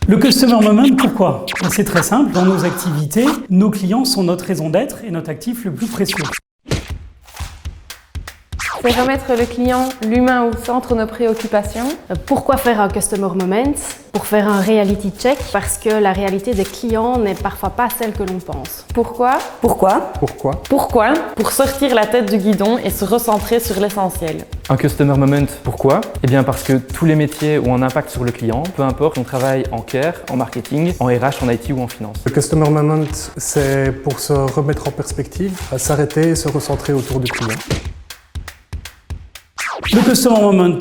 Le Customer Moment, pourquoi? C'est très simple, dans nos activités, nos clients sont notre raison d'être et notre actif le plus précieux. C'est remettre le client, l'humain au centre de nos préoccupations. Pourquoi faire un Customer Moment? Pour faire un reality check, parce que la réalité des clients n'est parfois pas celle que l'on pense. Pourquoi? Pourquoi? Pourquoi? Pour sortir la tête du guidon et se recentrer sur l'essentiel. Un Customer Moment, pourquoi? Eh bien parce que tous les métiers ont un impact sur le client, peu importe qu'on travaille en care, en marketing, en RH, en IT ou en finance. Le Customer Moment, c'est pour se remettre en perspective, s'arrêter et se recentrer autour du client. Le Customer Moment,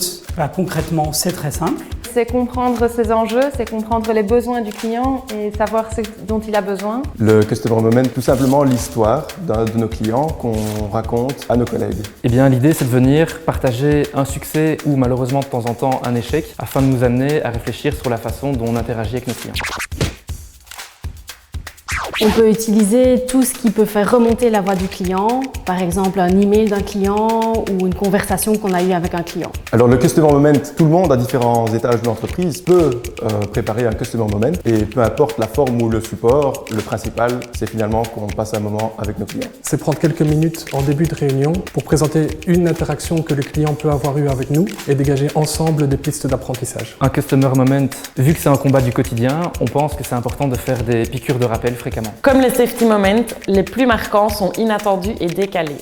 concrètement, c'est très simple. C'est comprendre ses enjeux, c'est comprendre les besoins du client et savoir ce dont il a besoin. Le Customer Moment, tout simplement l'histoire de nos clients qu'on raconte à nos collègues. Eh bien l'idée c'est de venir partager un succès ou malheureusement de temps en temps un échec afin de nous amener à réfléchir sur la façon dont on interagit avec nos clients. On peut utiliser tout ce qui peut faire remonter la voix du client, par exemple un email d'un client ou une conversation qu'on a eue avec un client. Alors le Customer Moment, tout le monde à différents étages de l'entreprise peut préparer un Customer Moment et peu importe la forme ou le support, le principal c'est finalement qu'on passe un moment avec nos clients. C'est prendre quelques minutes en début de réunion pour présenter une interaction que le client peut avoir eue avec nous et dégager ensemble des pistes d'apprentissage. Un Customer Moment, vu que c'est un combat du quotidien, on pense que c'est important de faire des piqûres de rappel fréquemment. Comme les safety moments, les plus marquants sont inattendus et décalés.